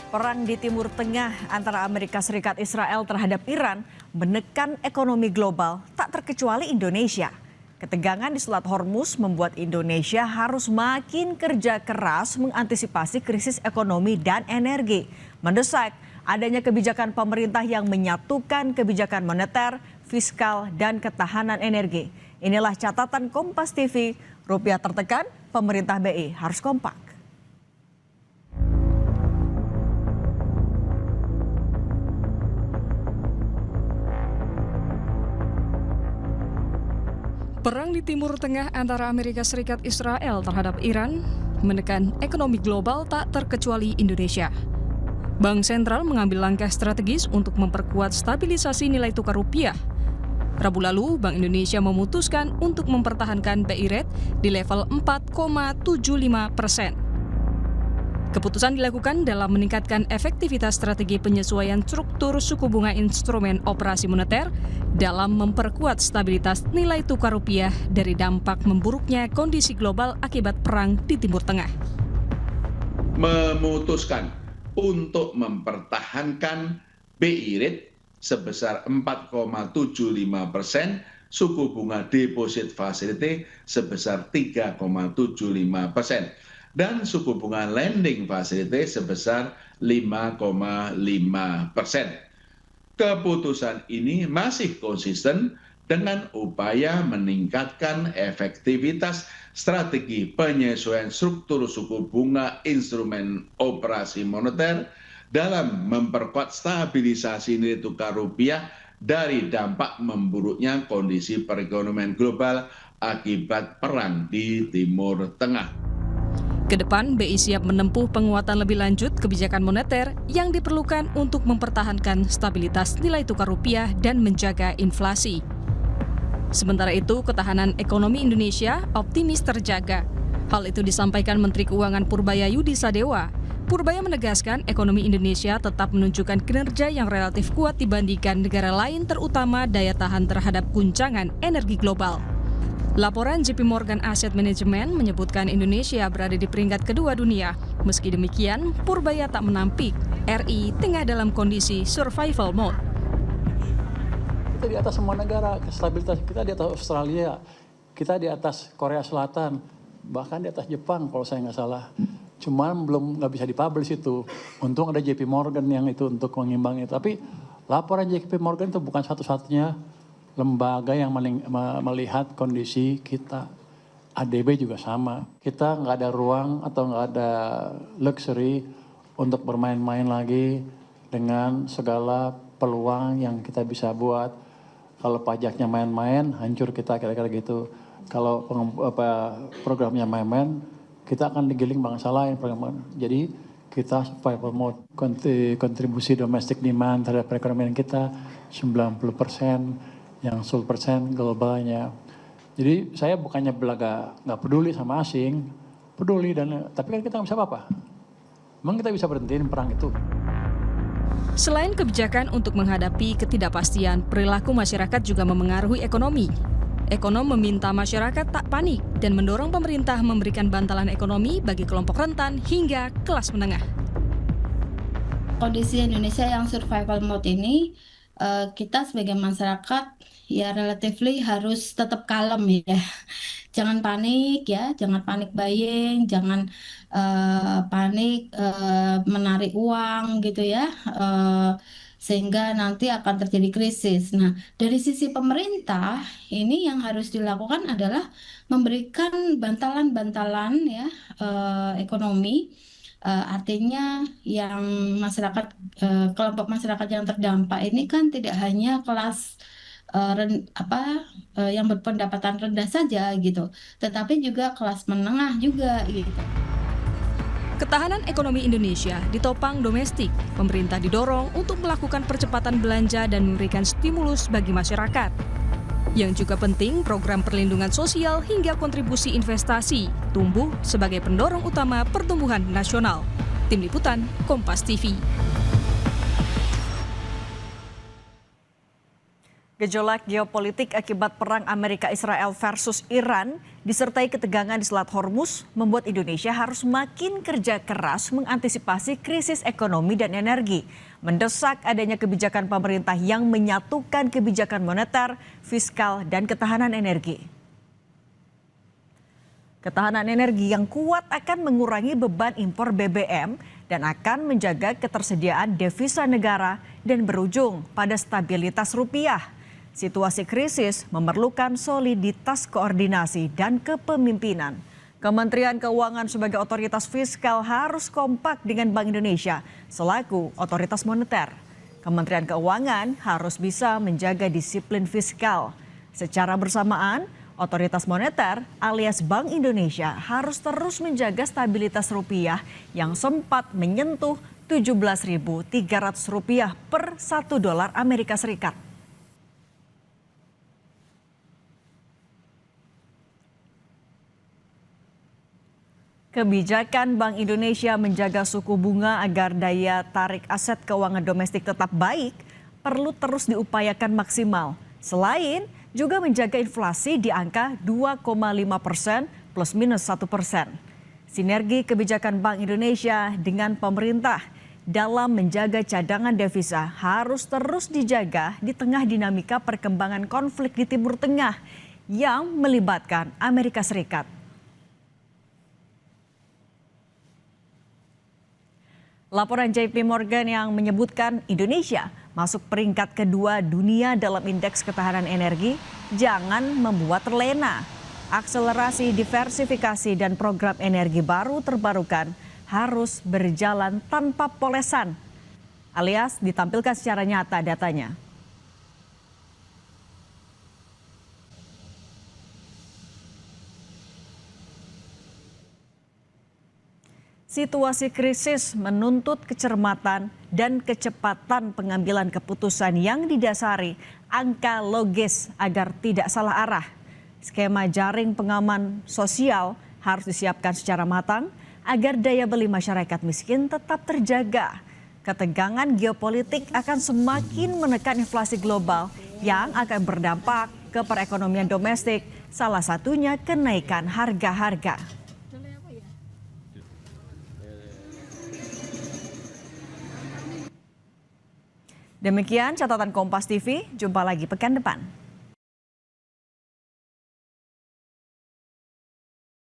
Perang di Timur Tengah antara Amerika Serikat Israel terhadap Iran menekan ekonomi global, tak terkecuali Indonesia. Ketegangan di Selat Hormuz membuat Indonesia harus makin kerja keras mengantisipasi krisis ekonomi dan energi. Mendesak adanya kebijakan pemerintah yang menyatukan kebijakan moneter, fiskal, dan ketahanan energi. Inilah catatan Kompas TV, rupiah tertekan, pemerintah BI harus kompak. Perang di Timur Tengah antara Amerika Serikat Israel terhadap Iran menekan ekonomi global tak terkecuali Indonesia. Bank Sentral mengambil langkah strategis untuk memperkuat stabilisasi nilai tukar rupiah. Rabu lalu, Bank Indonesia memutuskan untuk mempertahankan BI Rate di level 4,75%. Keputusan dilakukan dalam meningkatkan efektivitas strategi penyesuaian struktur suku bunga instrumen operasi moneter dalam memperkuat stabilitas nilai tukar rupiah dari dampak memburuknya kondisi global akibat perang di Timur Tengah. Memutuskan untuk mempertahankan BI Rate sebesar 4,75%, suku bunga deposit facility sebesar 3,75%. Dan suku bunga lending facility sebesar 5,5%. Keputusan ini masih konsisten dengan upaya meningkatkan efektivitas strategi penyesuaian struktur suku bunga instrumen operasi moneter dalam memperkuat stabilisasi nilai tukar rupiah dari dampak memburuknya kondisi perekonomian global akibat perang di Timur Tengah. Kedepan, BI siap menempuh penguatan lebih lanjut kebijakan moneter yang diperlukan untuk mempertahankan stabilitas nilai tukar rupiah dan menjaga inflasi. Sementara itu, ketahanan ekonomi Indonesia optimis terjaga. Hal itu disampaikan Menteri Keuangan Purbaya Yudi Sadewa. Purbaya menegaskan ekonomi Indonesia tetap menunjukkan kinerja yang relatif kuat dibandingkan negara lain, terutama daya tahan terhadap guncangan energi global. Laporan JP Morgan Asset Management menyebutkan Indonesia berada di peringkat kedua dunia. Meski demikian, Purbaya tak menampik RI tengah dalam kondisi survival mode. Kita di atas semua negara, stabilitas kita di atas Australia, kita di atas Korea Selatan, bahkan di atas Jepang kalau saya nggak salah. Cuman nggak bisa dipublish itu. Untung ada JP Morgan yang itu untuk mengimbangi. Tapi laporan JP Morgan itu bukan satu-satunya lembaga yang melihat kondisi kita. ADB juga sama. Kita nggak ada ruang atau nggak ada luxury untuk bermain-main lagi dengan segala peluang yang kita bisa buat. Kalau pajaknya main-main, hancur kita kira-kira gitu. Kalau programnya main-main, kita akan digiling bangsa lain. Jadi kita survival mode. Kontribusi domestic demand terhadap perekonomian kita 90%. Yang 10% globalnya. Jadi saya bukannya belaga nggak peduli sama asing, peduli tapi kan kita nggak bisa apa-apa. Memang kita bisa berhentiin perang itu. Selain kebijakan untuk menghadapi ketidakpastian, perilaku masyarakat juga memengaruhi ekonomi. Ekonom meminta masyarakat tak panik dan mendorong pemerintah memberikan bantalan ekonomi bagi kelompok rentan hingga kelas menengah. Kondisi Indonesia yang survival mode ini, kita sebagai masyarakat ya relatively harus tetap kalem ya. Jangan panik ya, jangan panik buying, jangan panik menarik uang gitu ya. Sehingga nanti akan terjadi krisis. Nah, dari sisi pemerintah ini yang harus dilakukan adalah memberikan bantalan-bantalan ya ekonomi. Artinya yang masyarakat kelompok masyarakat yang terdampak ini kan tidak hanya kelas yang berpendapatan rendah saja gitu, tetapi juga kelas menengah juga gitu. Ketahanan ekonomi Indonesia ditopang domestik. Pemerintah didorong untuk melakukan percepatan belanja dan memberikan stimulus bagi masyarakat. Yang juga penting, program perlindungan sosial hingga kontribusi investasi tumbuh sebagai pendorong utama pertumbuhan nasional. Tim Liputan, Kompas TV. Gejolak geopolitik akibat perang Amerika Israel versus Iran disertai ketegangan di Selat Hormuz membuat Indonesia harus makin kerja keras mengantisipasi krisis ekonomi dan energi, mendesak adanya kebijakan pemerintah yang menyatukan kebijakan moneter, fiskal, dan ketahanan energi. Ketahanan energi yang kuat akan mengurangi beban impor BBM dan akan menjaga ketersediaan devisa negara dan berujung pada stabilitas rupiah. Situasi krisis memerlukan soliditas koordinasi dan kepemimpinan. Kementerian Keuangan sebagai otoritas fiskal harus kompak dengan Bank Indonesia selaku otoritas moneter. Kementerian Keuangan harus bisa menjaga disiplin fiskal. Secara bersamaan, otoritas moneter alias Bank Indonesia harus terus menjaga stabilitas rupiah yang sempat menyentuh Rp17.300 per $1 Amerika Serikat. Kebijakan Bank Indonesia menjaga suku bunga agar daya tarik aset keuangan domestik tetap baik perlu terus diupayakan maksimal. Selain juga menjaga inflasi di angka 2,5% plus minus 1%. Sinergi kebijakan Bank Indonesia dengan pemerintah dalam menjaga cadangan devisa harus terus dijaga di tengah dinamika perkembangan konflik di Timur Tengah yang melibatkan Amerika Serikat. Laporan JP Morgan yang menyebutkan Indonesia masuk peringkat kedua dunia dalam indeks ketahanan energi jangan membuat terlena. Akselerasi diversifikasi dan program energi baru terbarukan harus berjalan tanpa polesan, alias ditampilkan secara nyata datanya. Situasi krisis menuntut kecermatan dan kecepatan pengambilan keputusan yang didasari angka logis agar tidak salah arah. Skema jaring pengaman sosial harus disiapkan secara matang agar daya beli masyarakat miskin tetap terjaga. Ketegangan geopolitik akan semakin menekan inflasi global yang akan berdampak ke perekonomian domestik, salah satunya kenaikan harga-harga. Demikian catatan Kompas TV, jumpa lagi pekan depan.